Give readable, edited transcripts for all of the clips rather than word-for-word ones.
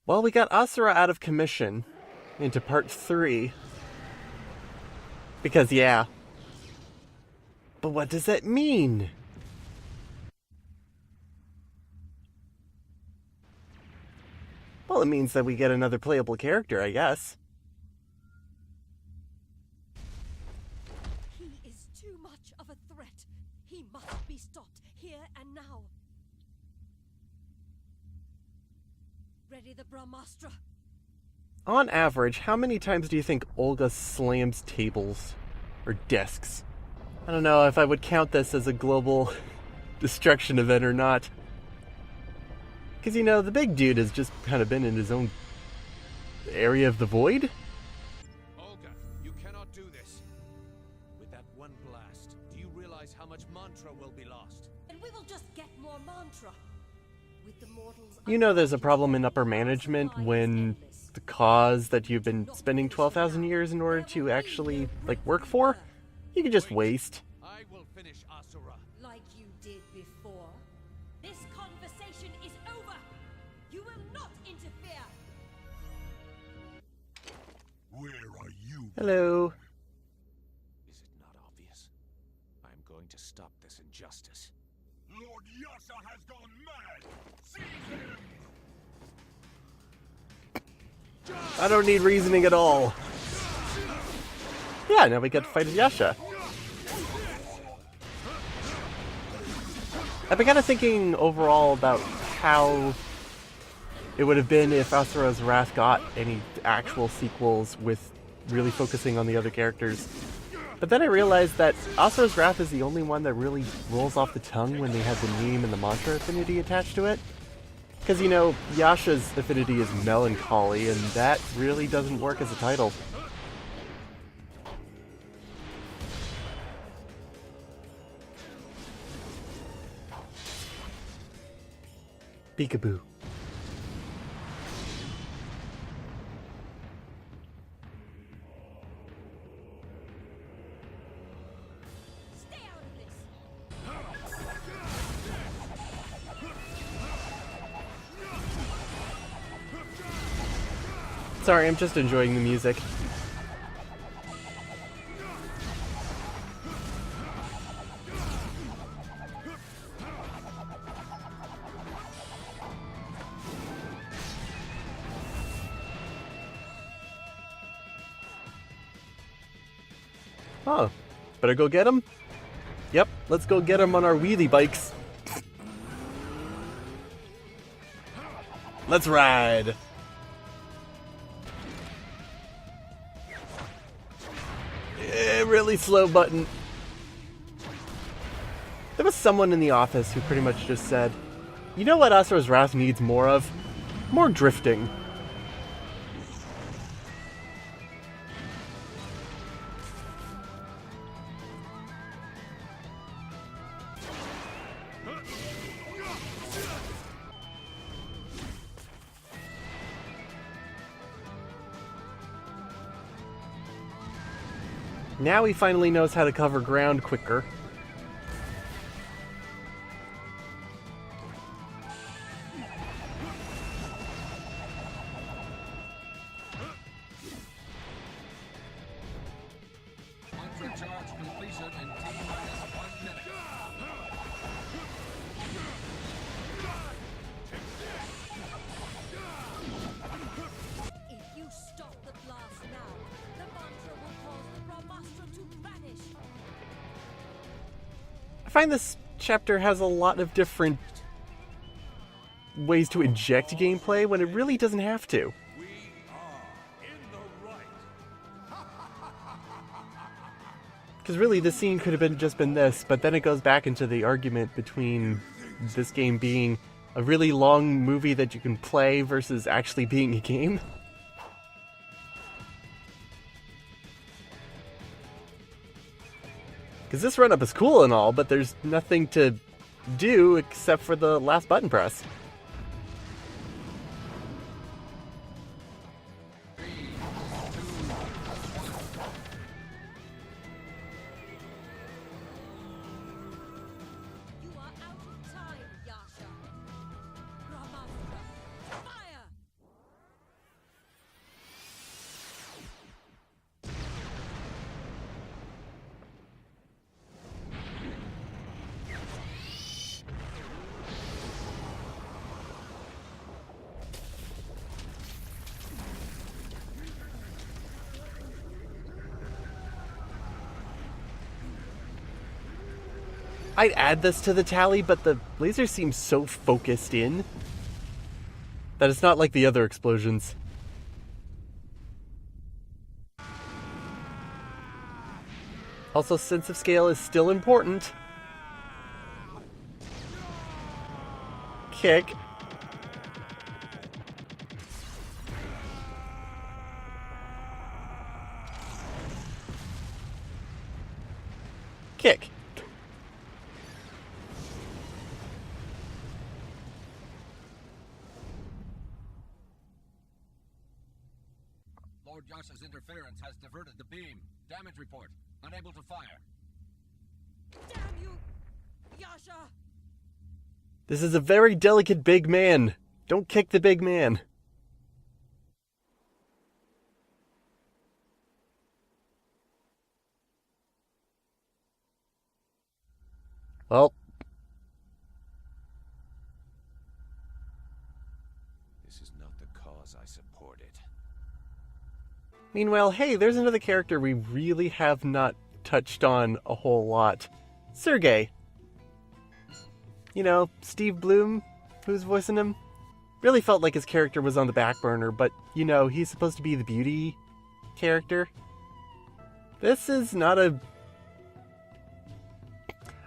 Well, we got Asura out of commission into part 3. Because, yeah. But what does that mean? Well, it means that we get another playable character, I guess. He is too much of a threat. He must be stopped here and now. Ready the Brahmastra. On average, how many times do you think Olga slams tables or desks? I don't know if I would count this as a global destruction event or not. Because, you know, the big dude has just kind of been in his own area of the void. Olga, you cannot do this. With that one blast, do you realize how much mantra will be lost? And we will just get more mantra. With the mortals, You know there's a problem in upper management when the cause that you've been spending 12,000 years in order to actually, work for, you can just waste. I will finish Asura. like you did before. This conversation is over. You will not interfere. Where are you? Hello. Is it not obvious? I am going to stop this injustice. Lord Yasha has gone mad! Seize him! I don't need reasoning at all. Yeah, now we get to fight Yasha. I've been kind of thinking overall about how it would have been if Asura's Wrath got any actual sequels with really focusing on the other characters. But then I realized that Asura's Wrath is the only one that really rolls off the tongue when they have the meme and the mantra affinity attached to it. Because, you know, Yasha's affinity is melancholy, and that really doesn't work as a title. Peekaboo. Stay out of this. Sorry, I'm just enjoying the music. Oh, better go get him? Yep, let's go get him on our wheelie bikes. Let's ride! Really slow button. There was someone in the office who pretty much just said, you know what Asura's Wrath needs more of? More drifting. Now he finally knows how to cover ground quicker. Mantra charge completion in T-minus 1 minute. If you stop the blast now, the mantra will cause the Brahmastra to vanish. I find this chapter has a lot of different ways to inject gameplay when it really doesn't have to. We are in the right. Because really, this scene could have been just been this, but then it goes back into the argument between this game being a really long movie that you can play versus actually being a game. Because this run-up is cool and all, but there's nothing to do except for the last button press. You are out of time, Yasha. Brahmastra, fire! I'd add this to the tally, but the laser seems so focused in that it's not like the other explosions. Also, sense of scale is still important. Kick. Kick. Lord Yasha's interference has diverted the beam. Damage report. Unable to fire. Damn you, Yasha! This is a very delicate big man. Don't kick the big man. Well. This is not the cause I supported. Meanwhile, hey, there's another character we really have not touched on a whole lot. Sergei. You know, Steve Bloom, who's voicing him. Really felt like his character was on the back burner, but, you know, he's supposed to be the beauty character. This is not a...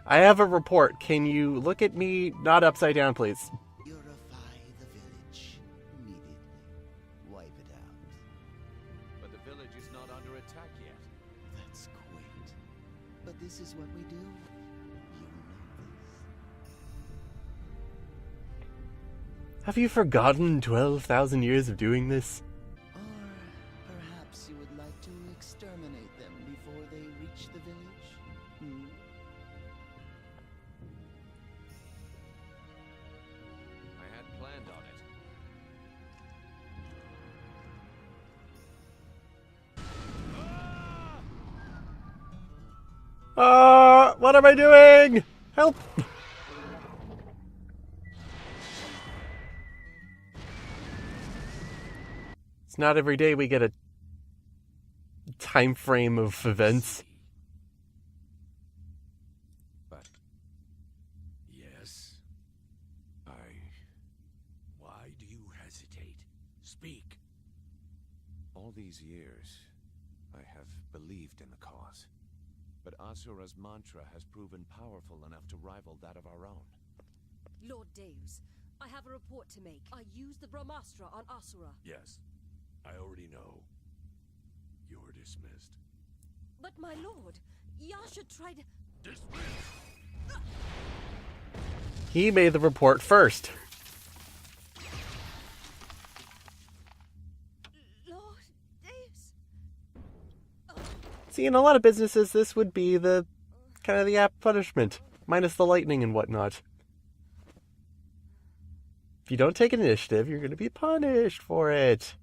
I have a report. Can you look at me not upside down, please? Purify the village immediately. Wipe it out. But the village is not under attack yet. That's quaint. But this is what we do. You know this. Have you forgotten 12,000 years of doing this? Or perhaps you would like to exterminate them before they reach the village? Hmm? I had planned on it. What am I doing? Help! It's not every day we get a time frame of events. But yes, why do you hesitate? Speak. All these years, I have believed in the cause. But Asura's mantra has proven powerful enough to rival that of our own. Lord Deus, I have a report to make. I used the Brahmastra on Asura. Yes, I already know. You're dismissed. But my lord, Yasha tried... Dismissed! He made the report first. Lord Deus... See, in a lot of businesses, this would be the kind of the apt punishment, minus the lightning and whatnot. If you don't take initiative, you're going to be punished for it.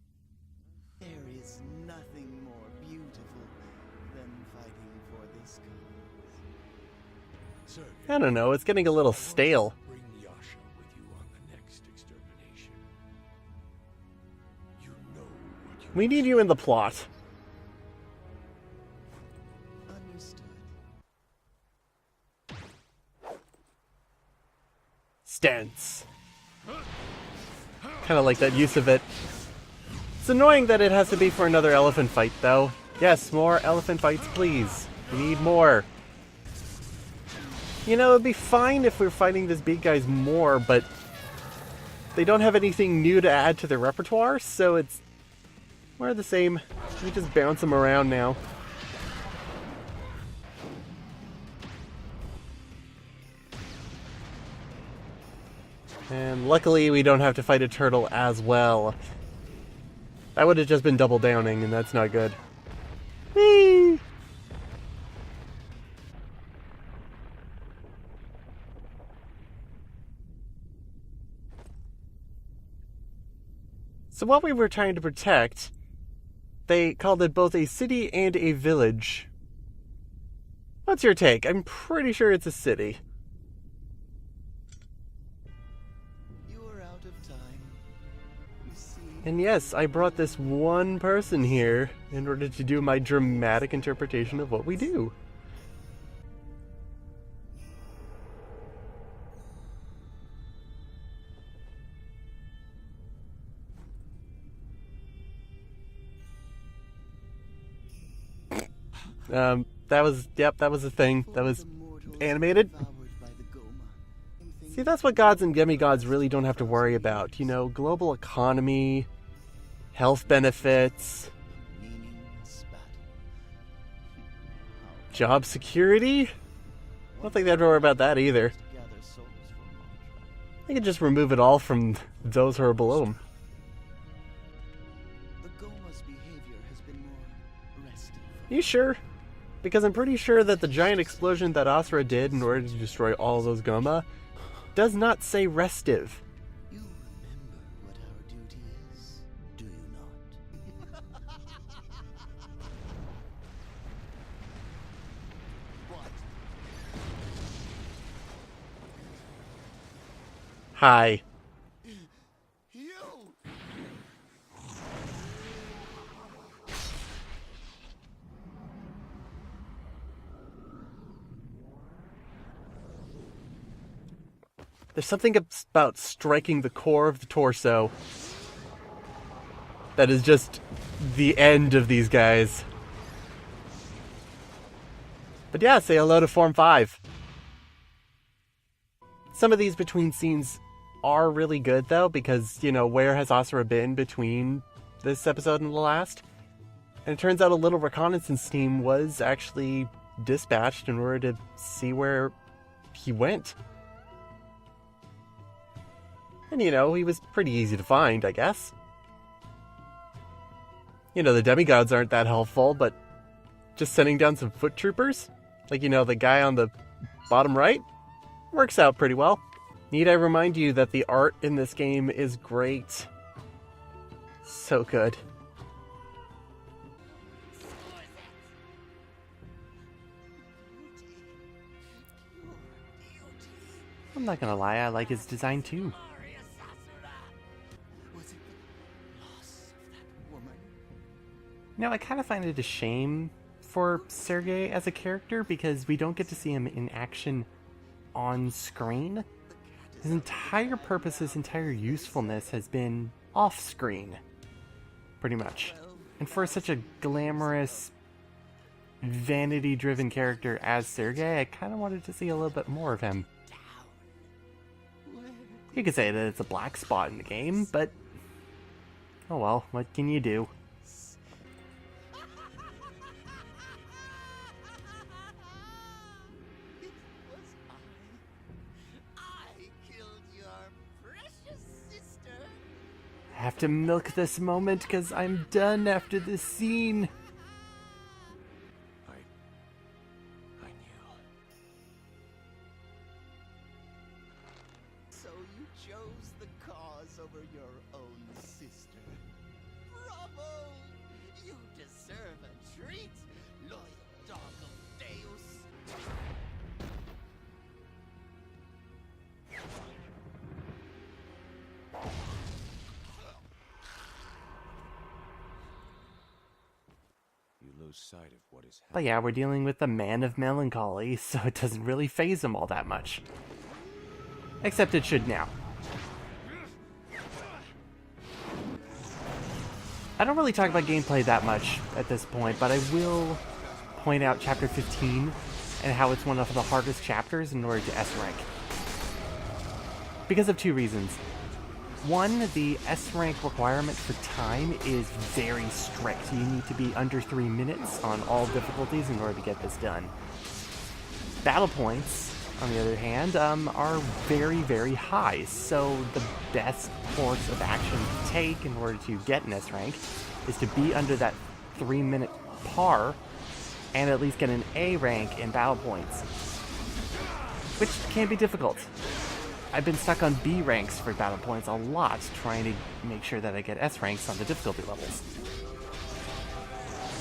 There is nothing more beautiful than fighting for this cause. Sir, I don't know, it's getting a little stale. bring Yasha with you on the next extermination. You know what you We need you in the plot. Understood. Stance. Kind of like that use of it. It's annoying that it has to be for another elephant fight, though. Yes, more elephant fights, please. We need more. You know, it'd be fine if we're fighting these big guys more, but they don't have anything new to add to their repertoire, so it's more of the same. We just bounce them around now. And luckily we don't have to fight a turtle as well. That would have just been double downing, and that's not good. Whee! So what we were trying to protect, they called it both a city and a village. What's your take? I'm pretty sure it's a city. You are out of time. You see, And yes, I brought this one person here in order to do my dramatic interpretation of what we do. That was a thing. That was animated. See, that's what gods and demigods really don't have to worry about. You know, global economy, health benefits, job security? I don't think they have to worry about that either. They can just remove it all from those who are below them. The Goma's behavior has been more restive. You sure? Because I'm pretty sure that the giant explosion that Asura did in order to destroy all those Goma does not say restive. You remember what our duty is, do you not? What? Hi. You! There's something about striking the core of the torso that is just the end of these guys. But yeah, say hello to Form 5. Some of these between scenes are really good, though, because, you know, where has Asura been between this episode and the last? And it turns out a little reconnaissance team was actually dispatched in order to see where he went. And, you know, he was pretty easy to find, I guess. You know, the demigods aren't that helpful, but just sending down some foot troopers, like, you know, the guy on the bottom right, works out pretty well. Need I remind you that the art in this game is great. So good. I'm not gonna lie, I like his design too. Was it the loss of that woman? You know, I kind of find it a shame for Sergei as a character because we don't get to see him in action on screen. His entire purpose, his entire usefulness has been off screen, pretty much. And for such a glamorous, vanity-driven character as Sergei, I kind of wanted to see a little bit more of him. You could say that it's a black spot in the game, but oh well, what can you do? It was I killed your precious sister. I have to milk this moment because I'm done after this scene. I knew. So you chose the cause over your own sister. Bravo! You deserve a treat, loyal dog of Deus. You lose sight of what is But happening. yeah, we're dealing with the Man of Melancholy, so it doesn't really faze him all that much. Except it should now. I don't really talk about gameplay that much at this point, but I will point out Chapter 15 and how it's one of the hardest chapters in order to S rank. Because of two reasons. One, the S rank requirement for time is very strict. You need to be under 3 minutes on all difficulties in order to get this done. Battle points, on the other hand, are very, very high. So the best course of action to take in order to get an S rank is to be under that 3-minute par and at least get an A rank in battle points, which can be difficult. I've been stuck on B ranks for battle points a lot, trying to make sure that I get S ranks on the difficulty levels.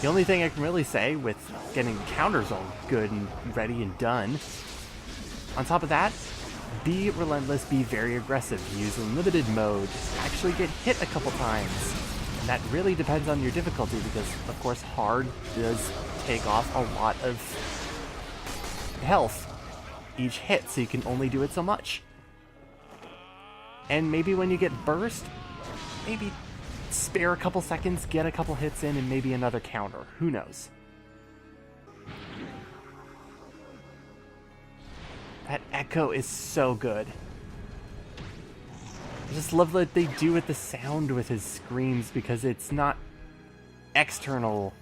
The only thing I can really say with getting counters all good and ready and done, on top of that, be relentless, be very aggressive, use unlimited mode, actually get hit a couple times. And that really depends on your difficulty because, of course, hard does take off a lot of health each hit, so you can only do it so much. And maybe when you get burst, maybe spare a couple seconds, get a couple hits in, and maybe another counter. Who knows? That echo is so good. I just love what they do with the sound with his screams because it's not external,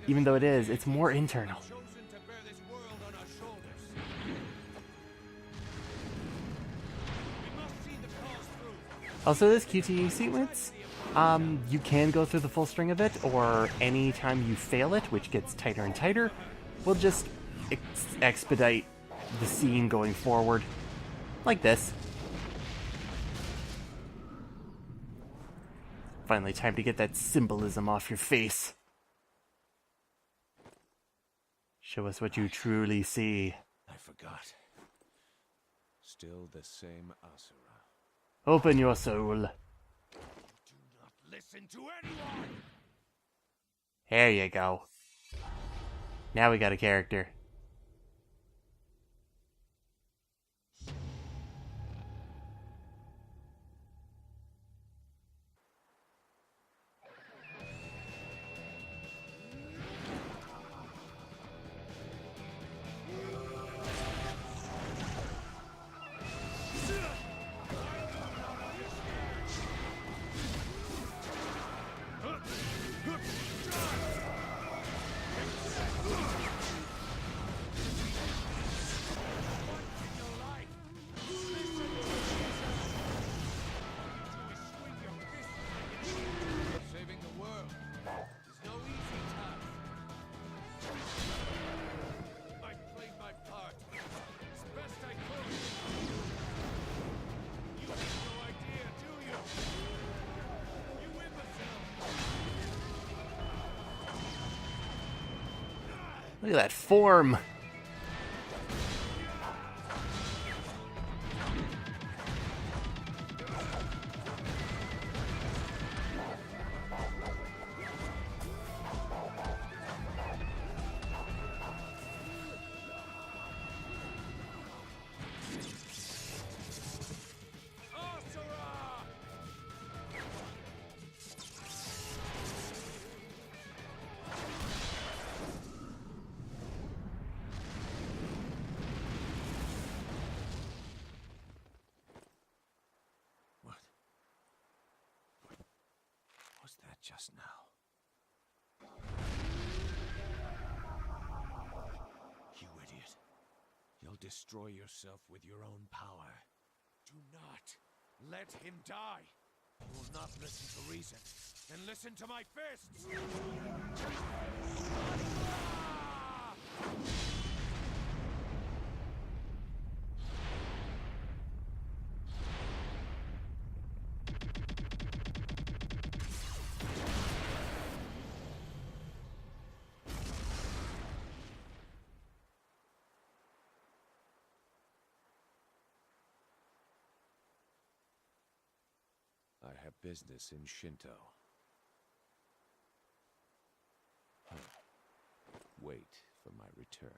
even though it is. It's more internal. Chosen to bear this world on our shoulders. We must see the cause through. Also, this QTE sequence, you can go through the full string of it, or anytime you fail it, which gets tighter and tighter, will just expedite the scene going forward. Like this. Finally, time to get that symbolism off your face. Show us what you truly see. I forgot. Still the same Asura. Open your soul. Do not listen to anyone! There you go. Now we got a character. Saving the world is no easy task. I played my part as best I could. You have no idea, do you? You imbecile! Look at that form. Asura! What? What was that just now? You idiot. You'll destroy yourself with your own power. Do not let him die. You will not listen to reason. Then listen to my fists! I have business in Shinto. Huh. Wait for my return.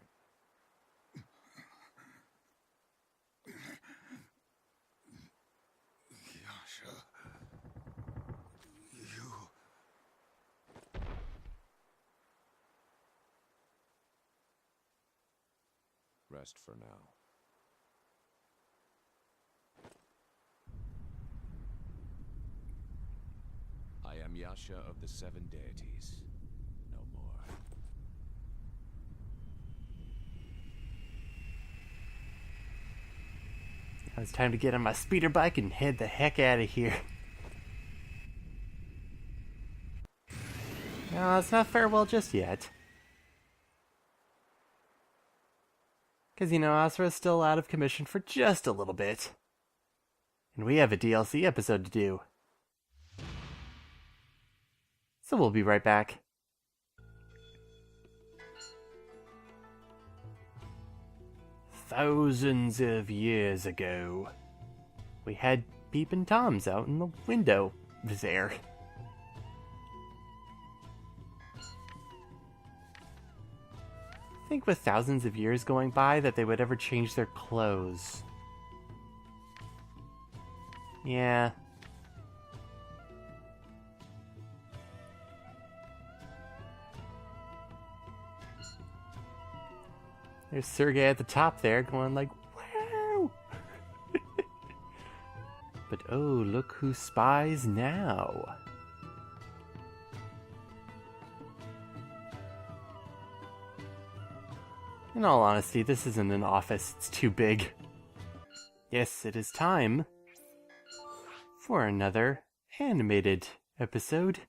Yasha. You. Rest for now. I am Yasha of the Seven Deities. No more. Now it's time to get on my speeder bike and head the heck out of here. No, it's not farewell just yet. Because, you know, Asura's still out of commission for just a little bit. And we have a DLC episode to do. So we'll be right back. Thousands of years ago, we had peeping Toms out in the window there. Think with thousands of years going by that they would ever change their clothes. Yeah. There's Sergei at the top there going like, what But oh, look who spies now. In all honesty, this isn't an office, it's too big. Yes, it is time for another animated episode.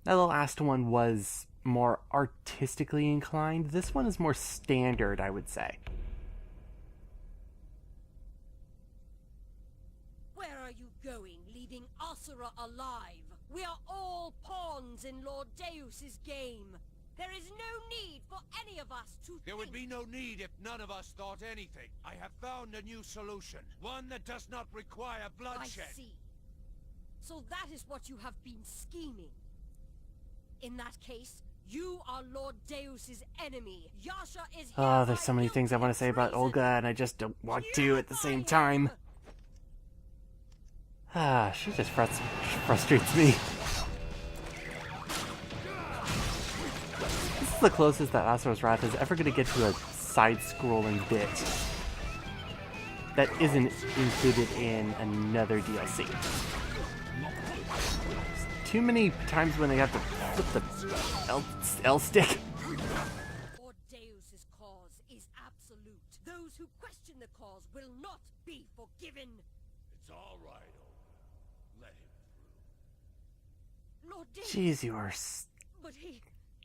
Now, the last one was more artistically inclined. This one is more standard, I would say. Where are you going, leaving Asura alive? We are all pawns in Lord Deus's game. There is no need for any of us to There would be no need if none of us thought anything. I have found a new solution. One that does not require bloodshed. I see. So that is what you have been scheming. In that case, you are Lord Deus's enemy. Yasha is here. Oh, there's so many things I want to say about Olga, and I just don't want to at the same time. Ah, she just frustrates me. This is the closest that Asura's Wrath is ever going to get to a side-scrolling bit that isn't included in another DLC. Too many times when they have to flip the L stick. Lord Deus's cause is absolute. Those who question the cause will not be forgiven. It's all right, Olga. Let him through. Lord Deus. Jeez, you are... But he...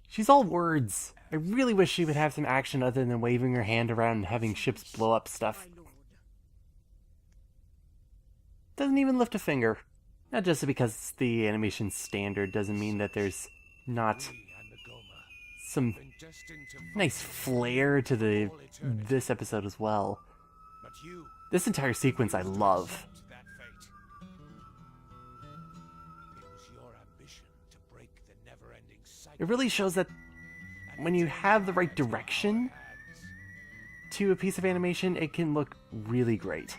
She's all words. I really wish she would have some action other than waving her hand around and having ships blow up stuff. My lord. Doesn't even lift a finger. Not just because the animation standard doesn't mean that there's not We and the Goma some been destined to nice fight flair to the all eternity. this episode as well. But you This entire sequence I love. accept that fate. It was your ambition to break the never-ending cycle. It really shows that when you have the right direction to a piece of animation, it can look really great.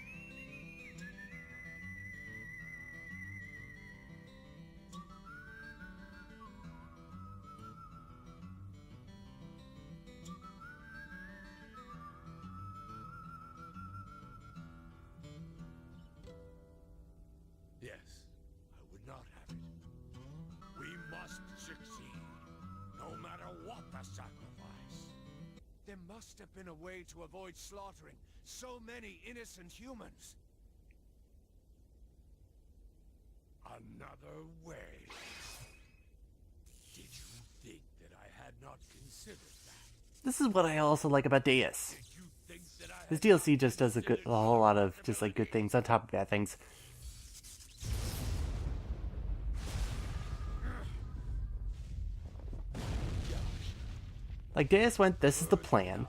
Yes, I would not have it. We must succeed, no matter what the sacrifice. There must have been a way to avoid slaughtering so many innocent humans. Another way. Did you think that I had not considered that? This is what I also like about Deus. Did you think that I This had not DLC just does a whole lot of just like good things on top of bad things. Like Deus went, this is the plan.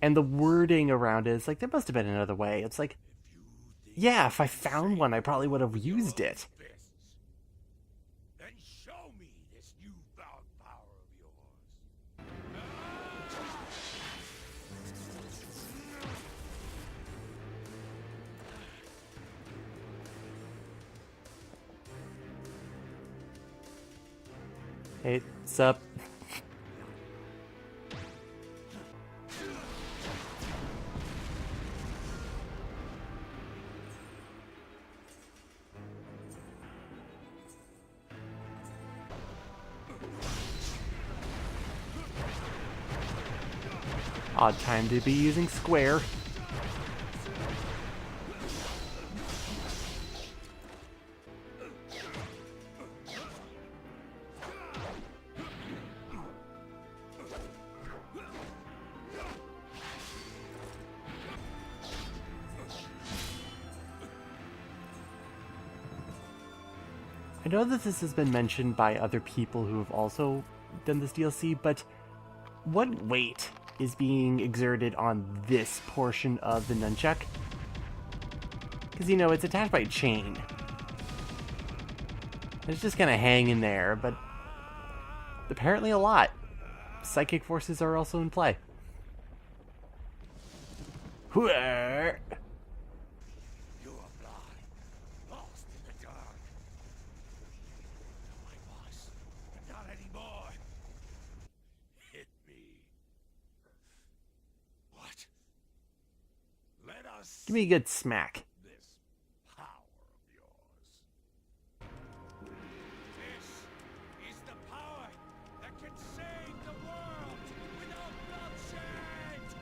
And the wording around it is like, there must have been another way. It's like, yeah, if I found one, I probably would have used it. fists? Then show me this newfound power of yours. Hey, sup? Odd time to be using square. I know that this has been mentioned by other people who have also done this DLC, but what weight is being exerted on this portion of the nunchuck? Because, you know, it's attached by a chain. It's just gonna hang in there, but apparently a lot. Psychic forces are also in play. Hooah! You are blind, lost in the dark. I was, but not anymore. Hit me. What? must Give me a good smack. this power of yours. This is the power that can save the world without bloodshed!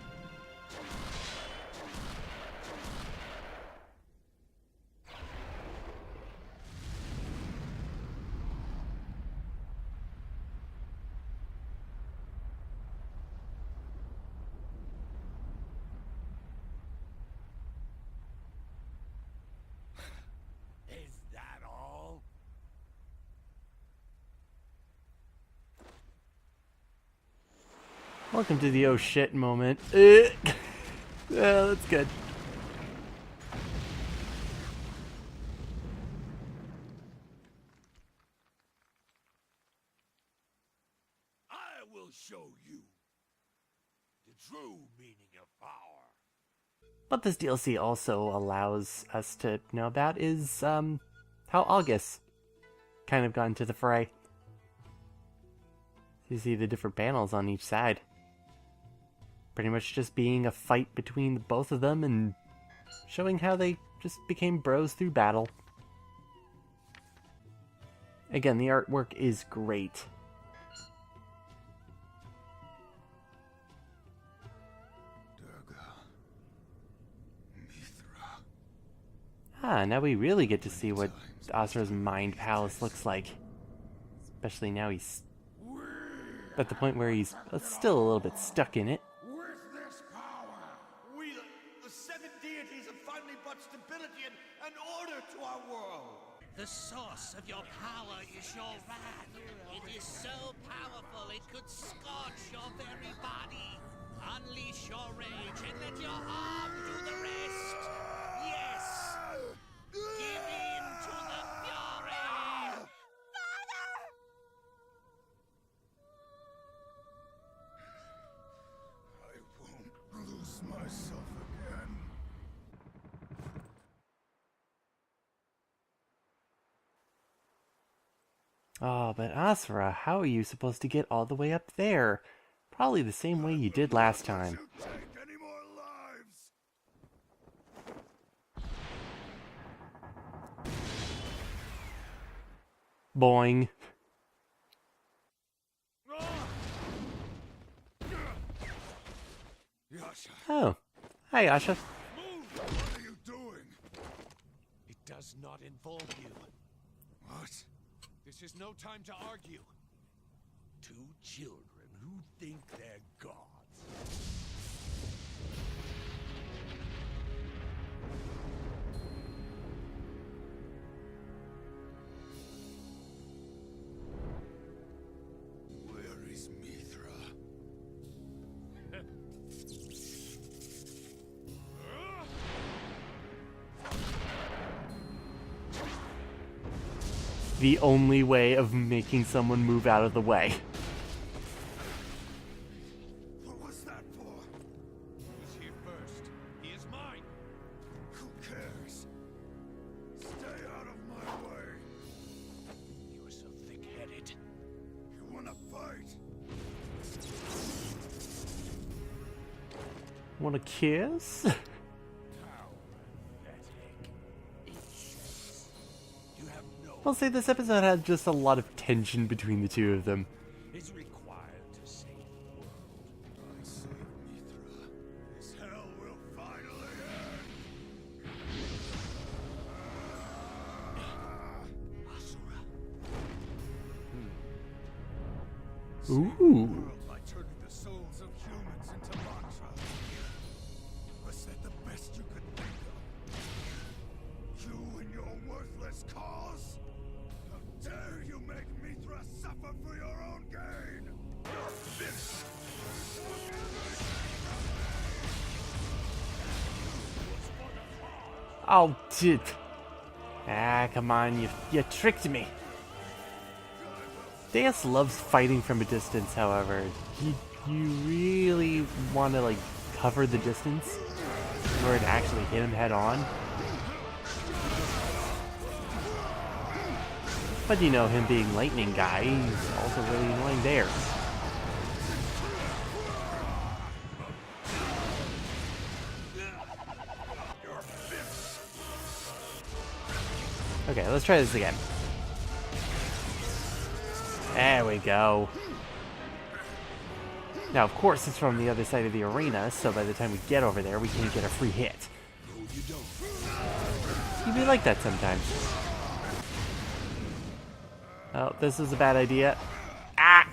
Is that all? Welcome to the oh shit moment. Yeah, that's good. I will show you the true meaning of power. What this DLC also allows us to know about is how August kind of got into the fray. You see the different panels on each side. Pretty much just being a fight between the both of them and showing how they just became bros through battle. Again, the artwork is great. Ah, now we really get to see what Asura's Mind Palace looks like. Especially now he's at the point where he's still a little bit stuck in it. With this power, we, the seven deities, have finally brought stability and order to our world. The source of your power is your wrath. It is so powerful it could scorch your very body. Unleash your rage and let your arm do the rest. Yes! Give in to the fury! I won't lose myself again. Oh, but Asura, how are you supposed to get all the way up there? Probably the same way you did last time. You take any more lives? Boing. Yasha, Oh. Hi, Asha. move! What are you doing? It does not involve you. What? This is no time to argue. Two children who think they're gods. Where is Mithra? The only way of making someone move out of the way. What was that for? Who's here first? He is mine. Who cares? Stay out of my way. You're so thick-headed. You wanna fight? Want a kiss? How pathetic. You have no I'll say this episode had just a lot of tension between the two of them. is required to save the world. I save Mithra. This hell will finally end. Asura. Ooh. World by turning the souls of humans into mantra. Was that the best you could think of? You and your worthless cause? How dare you make Mithra suffer for your own gain? This Oh, dude. Ah, come on, you tricked me. Deus loves fighting from a distance, however. You really want to, like, cover the distance where it actually hit him head on. But you know, him being lightning guy, he's also really annoying there. Okay, let's try this again. There we go. Now, of course, it's from the other side of the arena, so by the time we get over there, we can't get a free hit. You be like that sometimes. Oh, this is a bad idea. Ah!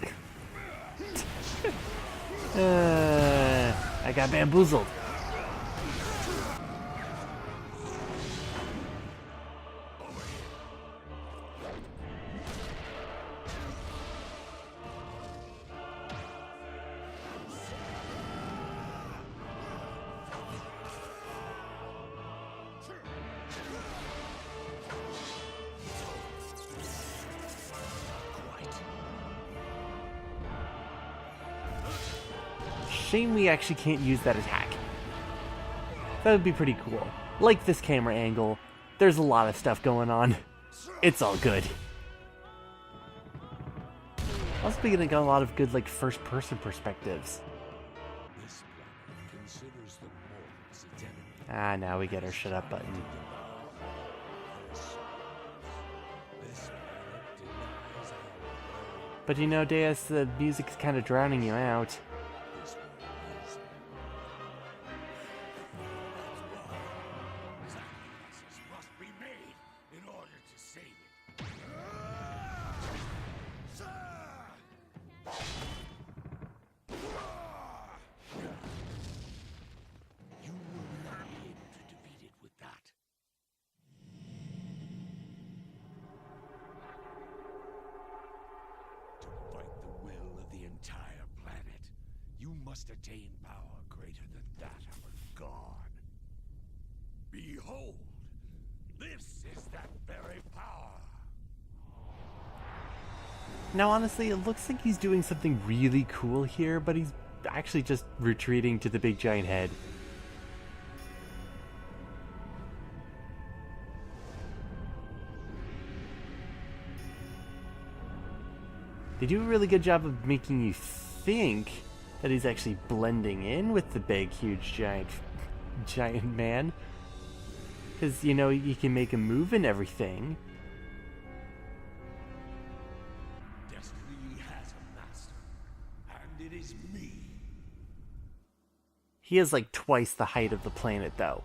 I got bamboozled. Shame we actually can't use that attack. That would be pretty cool. Like this camera angle, there's a lot of stuff going on. It's all good. Also getting a lot of good like first-person perspectives. Ah, now we get our shut up button. But you know, Deus, the music's kind of drowning you out. Must attain power greater than that of a god. Behold, this is that very power. Now, honestly, it looks like he's doing something really cool here, but he's actually just retreating to the big giant head. They do a really good job of making you think that he's actually blending in with the big, huge, giant man. Because, you know, you can make him move and everything. Destiny has a master, and it is me. He is like twice the height of the planet, though.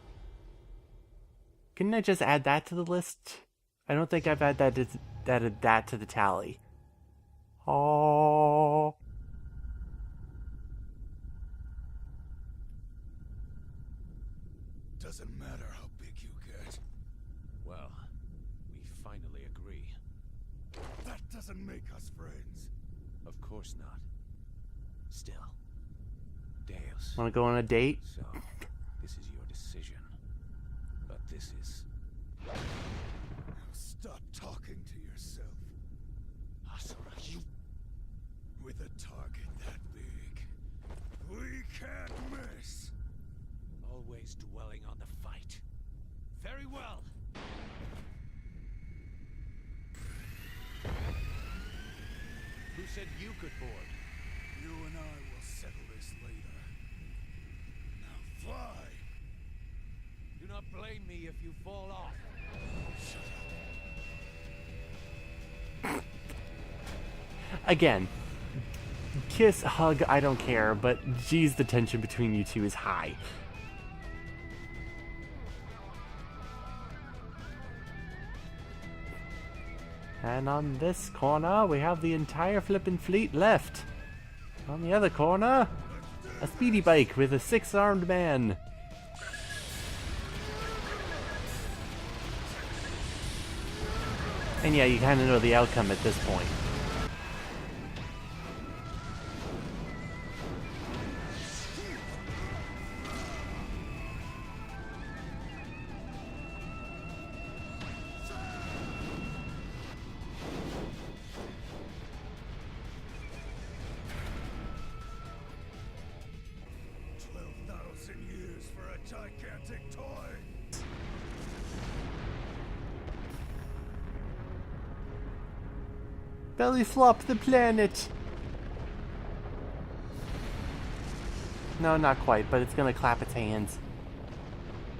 Couldn't I just add that to the list? I don't think I've added that to the tally. Oh. Doesn't matter how big you get. Well, we finally agree. That doesn't make us friends. Of course not. Still, Deus. Want to go on a date? So, this is your decision. But this is... Stop talking to yourself. Asura, you... With a target that big, we can't miss. Always dwelling on the fight. Very well. Who said you could board? You and I will settle this later. Now fly. Do not blame me if you fall off. Shut up. Again, kiss, hug, I don't care, but geez, the tension between you two is high. And on this corner, we have the entire flippin' fleet left. On the other corner, a speedy bike with a 6-armed man. And yeah, you kind of know the outcome at this point. Gigantic toy! Belly flop the planet! No, not quite, but it's gonna clap its hands.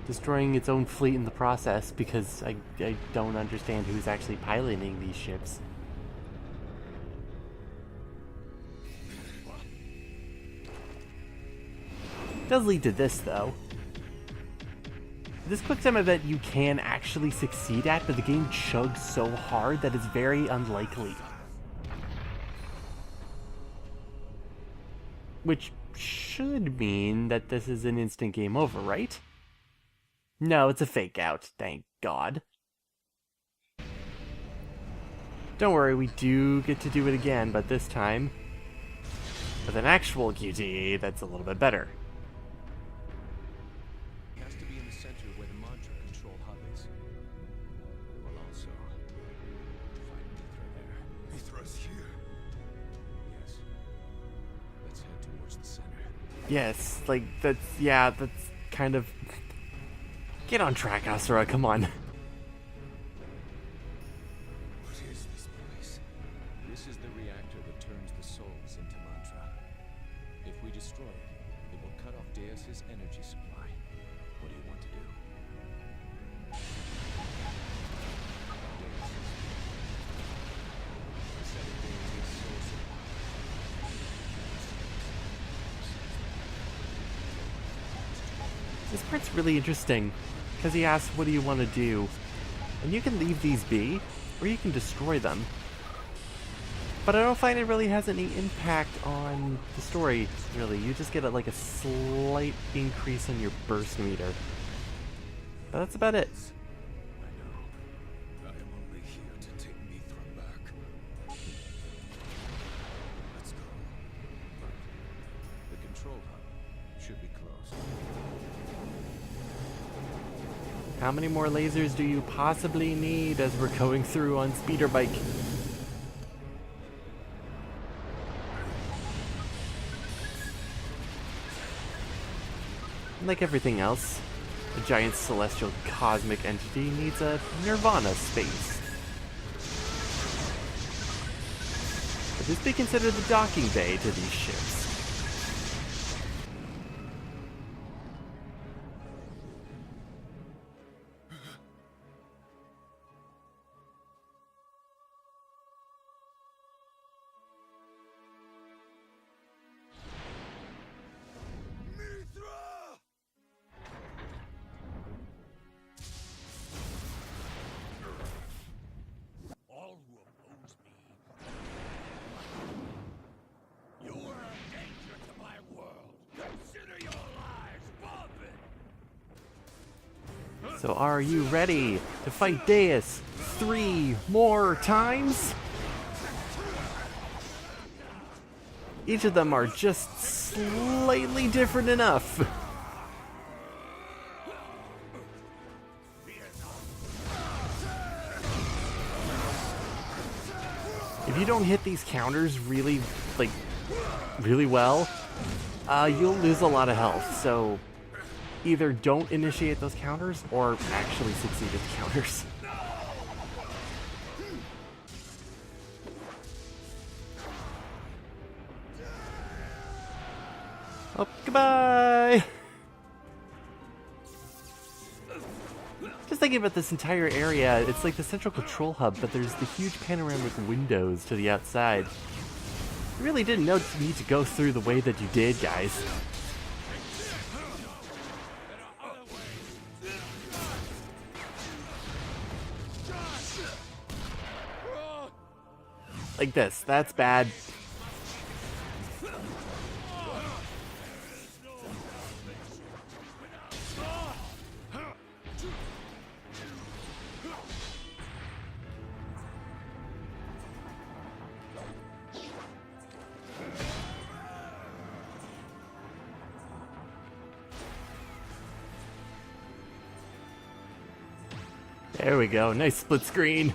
destroying its own fleet in the process, because I don't understand who's actually piloting these ships. It does lead to this, though. This quick time event you can actually succeed at, but the game chugs so hard that it's very unlikely. Which should mean that this is an instant game over, right? No, it's a fake out, thank God. Don't worry, we do get to do it again, but this time with an actual QTE that's a little bit better. It has to be in the center where the mantra control hub is. We will also find Mithra there. Mithra's here. Yes. Let's head towards the center. Yes, like, that's kind of... Get on track, Asura, come on. What is this place? This is the reactor that turns the souls into mantra. If we destroy it, it will cut off Deus's energy supply. What do you want to do? This part's really interesting, because he asks, what do you want to do? And you can leave these be, or you can destroy them. But I don't find it really has any impact on the story, really. You just get like a slight increase on your burst meter. But that's about it. I know. I am only here to take Mithra back. Let's go. The control hub should be closed. How many more lasers do you possibly need as we're going through on speeder bike? Like everything else, a giant celestial cosmic entity needs a nirvana space. Could this be considered the docking bay to these ships? All who oppose me, you are a danger to my world. Consider your lives forfeit. So are you ready to fight Deus 3 more times? Each of them are just slightly different enough. If you don't hit these counters really well, you'll lose a lot of health. So either don't initiate those counters or actually succeed at the counters. Oh, goodbye! Just thinking about this entire area, it's like the central control hub, but there's the huge panoramic windows to the outside. You really didn't need to go through the way that you did, guys. Like this, that's bad. There we go, nice split screen.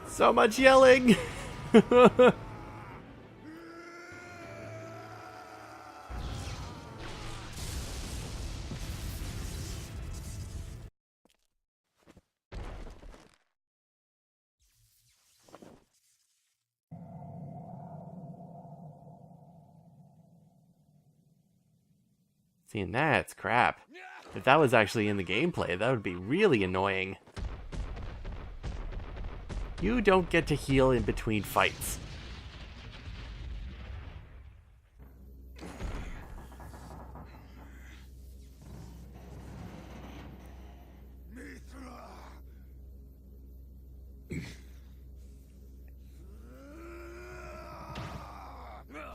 So much yelling! Seeing that's crap. If that was actually in the gameplay, that would be really annoying. You don't get to heal in between fights.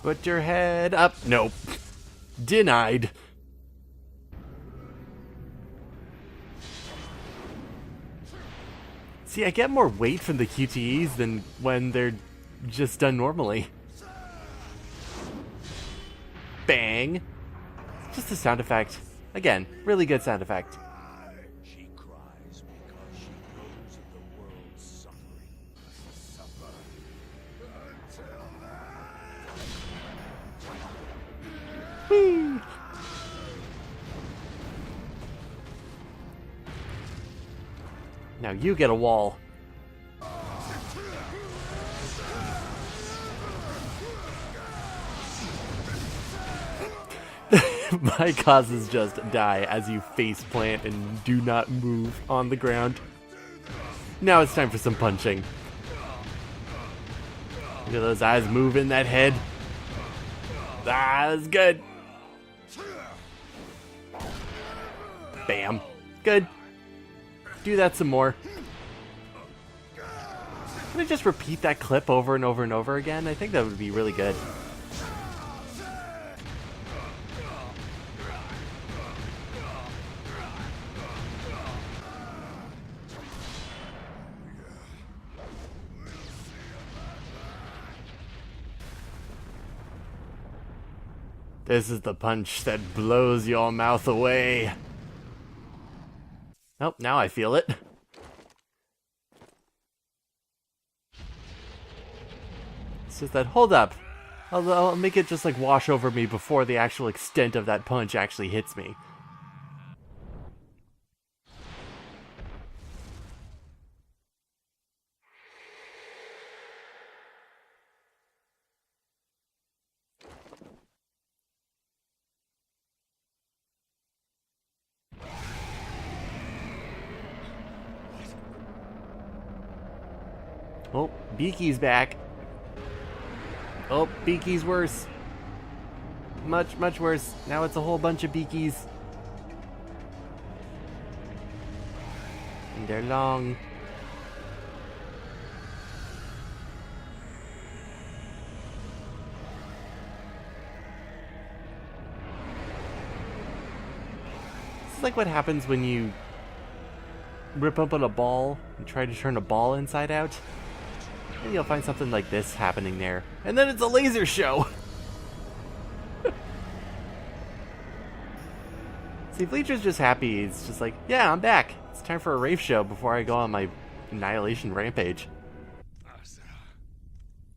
Put your head up. Nope. Denied. See, I get more weight from the QTEs than when they're just done normally. Bang. Just a sound effect. Again, really good sound effect. She cries because she knows of the world's suffering. Whee! Now you get a wall. My causes just die as you face plant and do not move on the ground. Now it's time for some punching. Look at those eyes moving, that head. Ah, that's good. Bam. Good. Do that some more. Can I just repeat that clip over and over and over again? I think that would be really good. This is the punch that blows your mouth away. Oh, now I feel it. It's just that, hold up. I'll make it just like wash over me before the actual extent of that punch actually hits me. Oh, Beaky's back. Oh, Beaky's worse. Much, much worse. Now it's a whole bunch of Beakies. And they're long. This is like what happens when you rip open a ball and try to turn a ball inside out. And you'll find something like this happening there. And then it's a laser show! See, Bleacher's just happy. He's just like, yeah, I'm back. It's time for a rave show before I go on my annihilation rampage. Asura,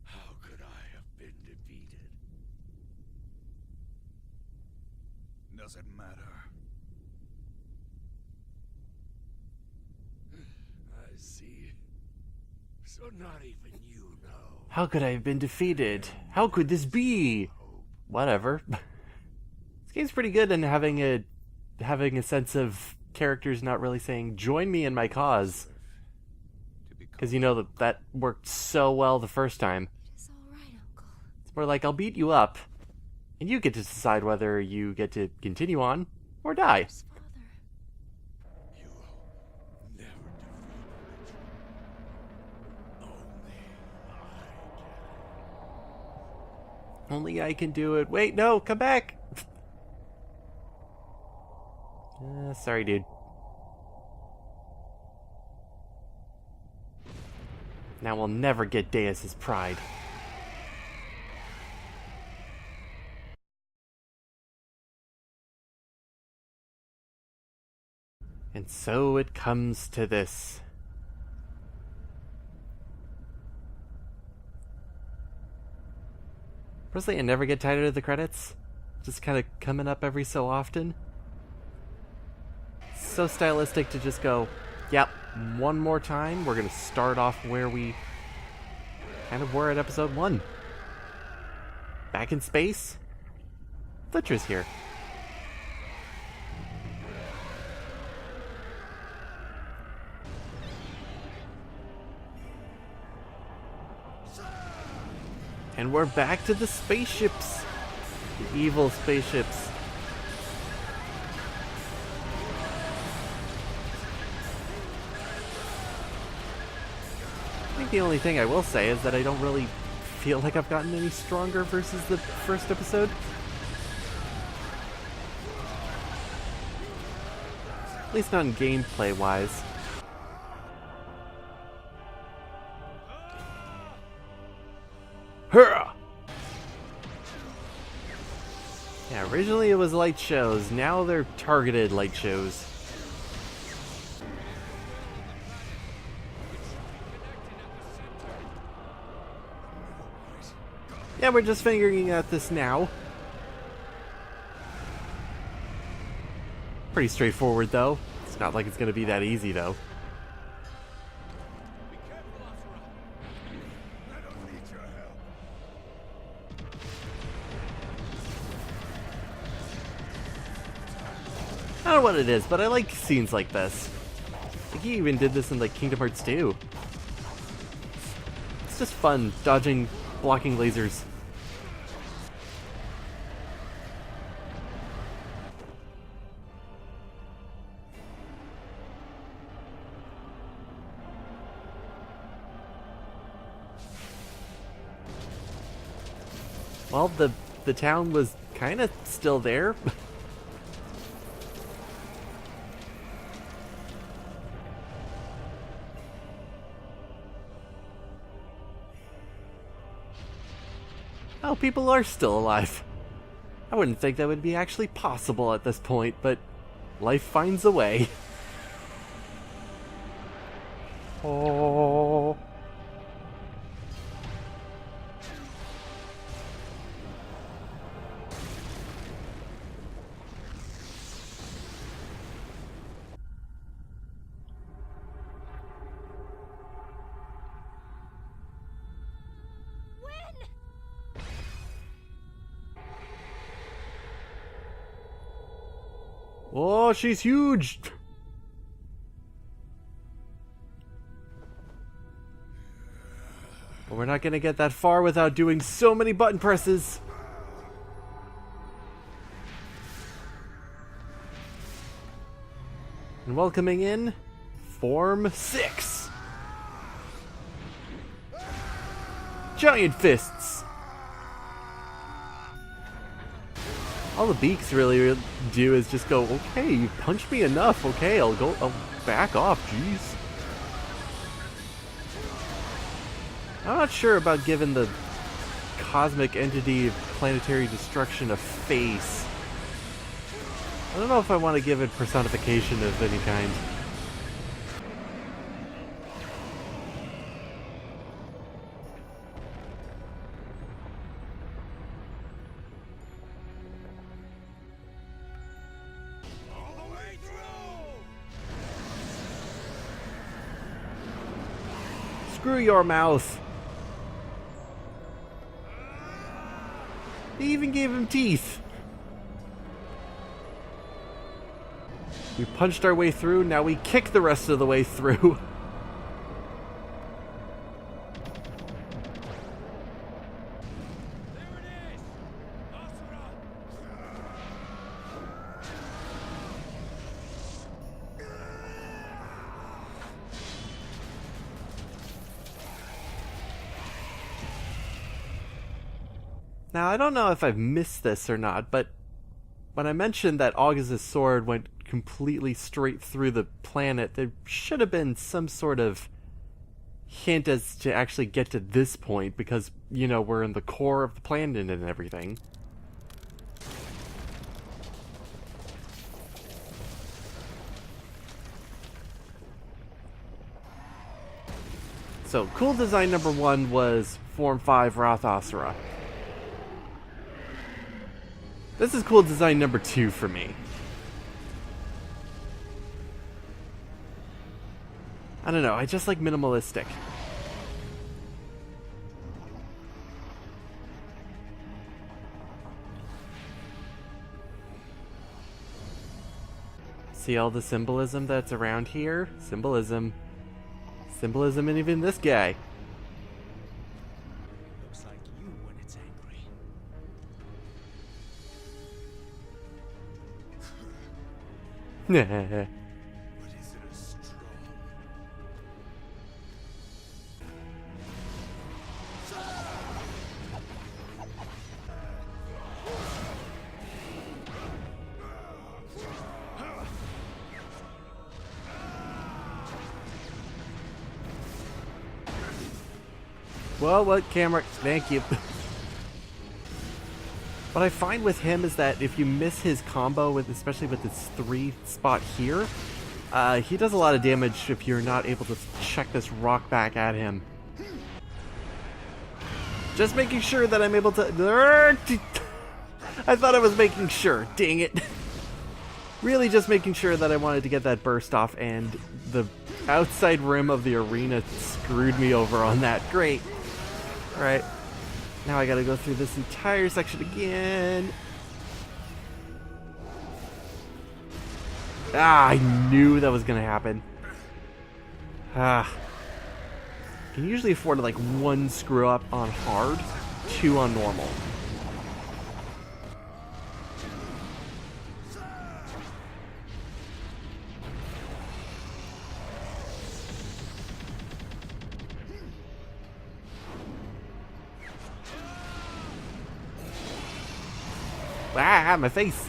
how could I have been defeated? Doesn't matter. I see. So not even you know. How could I have been defeated? How could this be? Whatever. This game's pretty good in having a sense of characters not really saying, join me in my cause. Because you know that worked so well the first time. It's all right, Uncle. It's more like, I'll beat you up, and you get to decide whether you get to continue on or die. Father. You will never defeat Richard. Only I can do it. Wait, no, come back! Sorry, dude. Now we'll never get Deus's pride. And so it comes to this. Personally, I never get tired of the credits. Just kind of coming up every so often. So stylistic to just go, yep, one more time. We're going to start off where we kind of were at episode 1. Back in space. Fletcher's here. And we're back to the spaceships. The evil spaceships. I think the only thing I will say is that I don't really feel like I've gotten any stronger versus the first episode. At least not in gameplay-wise. Hurrah! Yeah, originally it was light shows, now they're targeted light shows. Yeah, we're just figuring out this now. Pretty straightforward though. It's not like it's gonna be that easy though. I don't know what it is, but I like scenes like this. Like he even did this in like Kingdom Hearts 2. It's just fun, dodging, blocking lasers. Well, the town was kind of still there. Oh, people are still alive. I wouldn't think that would be actually possible at this point, but life finds a way. Oh. Oh, she's huge! Well, we're not gonna get that far without doing so many button presses. And welcoming in, Form 6. Giant fists! All the beaks really do is just go, okay, you punched me enough, okay, I'll back off, jeez. I'm not sure about giving the cosmic entity of planetary destruction a face. I don't know if I want to give it personification of any kind. Screw your mouth. They even gave him teeth. We punched our way through, now we kick the rest of the way through. Now, I don't know if I've missed this or not, but when I mentioned that Augus's sword went completely straight through the planet, there should have been some sort of hint as to actually get to this point, because, you know, we're in the core of the planet and everything. So, cool design number 1 was Form 5 Wrath Asura. This is cool design number 2 for me. I don't know, I just like minimalistic. See all the symbolism that's around here? Symbolism. Symbolism in even this guy. Looks like you went But is it as strong? Well, what camera? Thank you. What I find with him is that if you miss his combo, with especially with his 3 spot here, he does a lot of damage if you're not able to check this rock back at him. Just making sure that I'm able to... I thought I was making sure. Dang it. Really just making sure that I wanted to get that burst off, and the outside rim of the arena screwed me over on that. Great. Alright. Now I gotta go through this entire section again. Ah, I knew that was gonna happen. Ah. Can usually afford like 1 screw up on hard, 2 on normal. Ah, my face!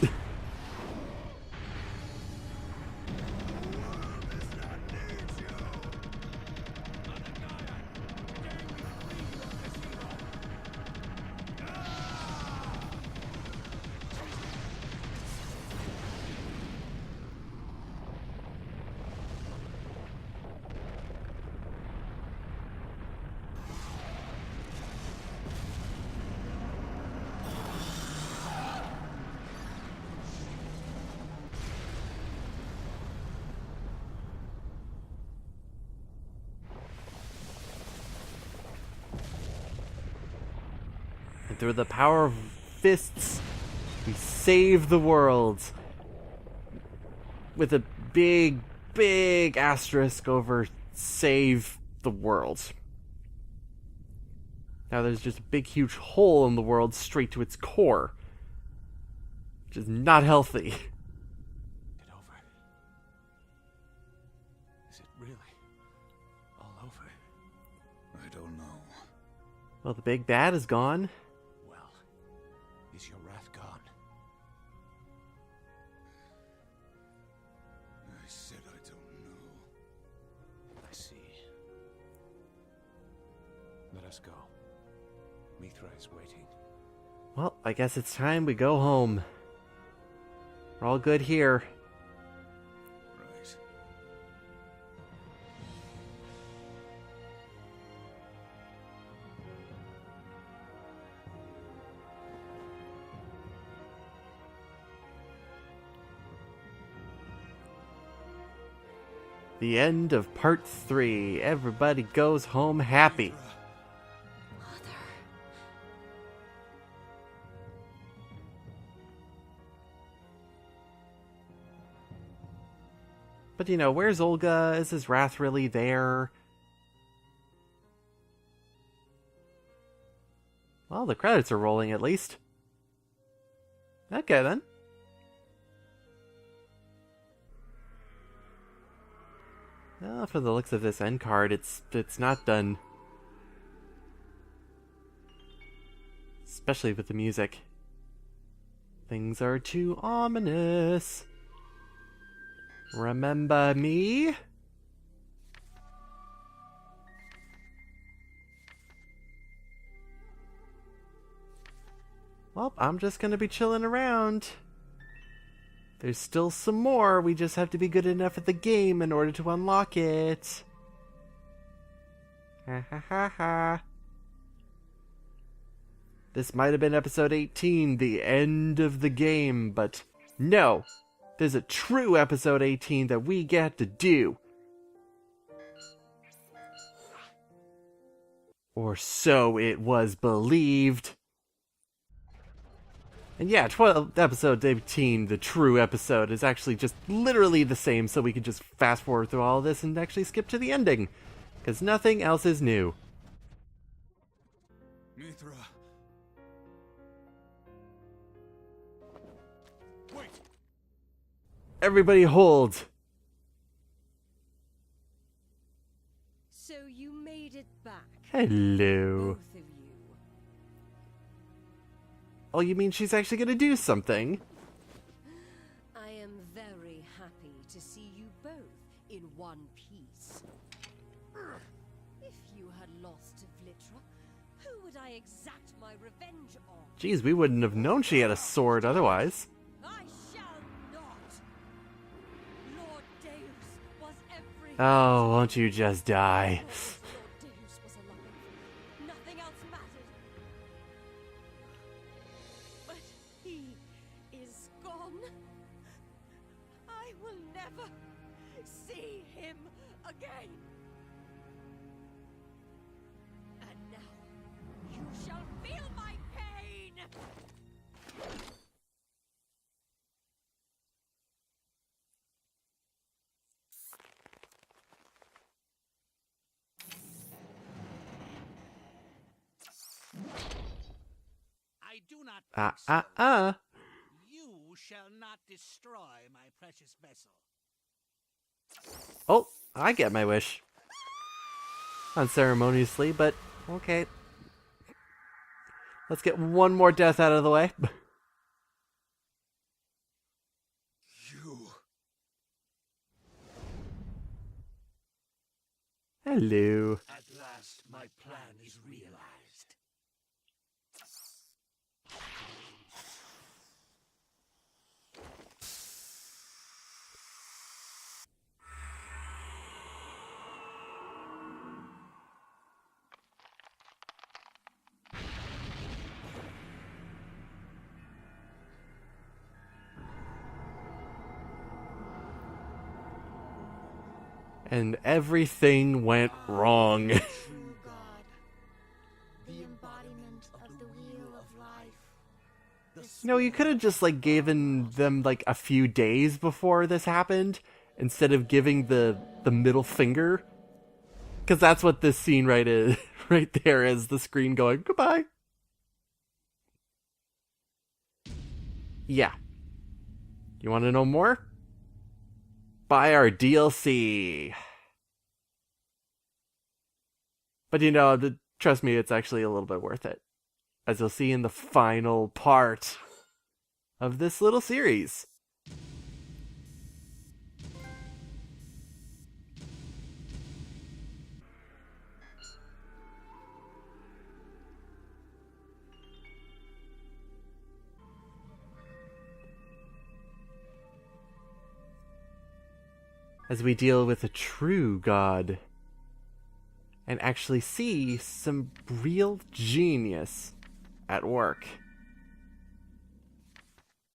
And through the power of fists, we save the world. With a big, big asterisk over save the world. Now there's just a big, huge hole in the world straight to its core. Which is not healthy. It over? Is it really all over? I don't know. Well, the big bad is gone. Well, is your wrath gone? I said I don't know. I see. Let us go. Mithra is waiting. Well, I guess it's time we go home. We're all good here. Right. The end of part 3. Everybody goes home happy. But you know, where's Olga? Is his wrath really there? Well, the credits are rolling at least. Okay then. Well, for the looks of this end card, it's not done. Especially with the music. Things are too ominous. Remember me? Well, I'm just gonna be chilling around. There's still some more, we just have to be good enough at the game in order to unlock it. Ha ha ha ha. This might have been episode 18, the end of the game, but no! There's a true episode 18 that we get to do. Or so it was believed. And yeah, episode 18, the true episode, is actually just literally the same, so we can just fast forward through all this and actually skip to the ending. Because nothing else is new. Mithra. Wait. Everybody hold. So you made it back. Hello. Both of you. Oh, you mean she's actually gonna do something? I am very happy to see you both in one piece. If you had lost to Vlitra, who would I exact my revenge on? Geez, we wouldn't have known she had a sword otherwise. I shall not! Lord Deus was everything. Oh, won't you just die? Lord Deus was alive. Nothing else mattered. But he is gone. I will never see him again. And now you shall feel my pain. I do not think so. You shall not destroy my precious vessel. Oh, I get my wish. Unceremoniously, but okay. Let's get one more death out of the way. You. Hello. At last, my plan is realized. And everything went wrong. True God, the embodiment of the wheel of life. No, you could have just like given them like a few days before this happened instead of giving the middle finger. Cuz that's what this scene right there is, the screen going goodbye. Yeah. You want to know more? Buy our DLC. But you know, trust me, it's actually a little bit worth it. As you'll see in the final part of this little series. As we deal with a true god and actually see some real genius at work.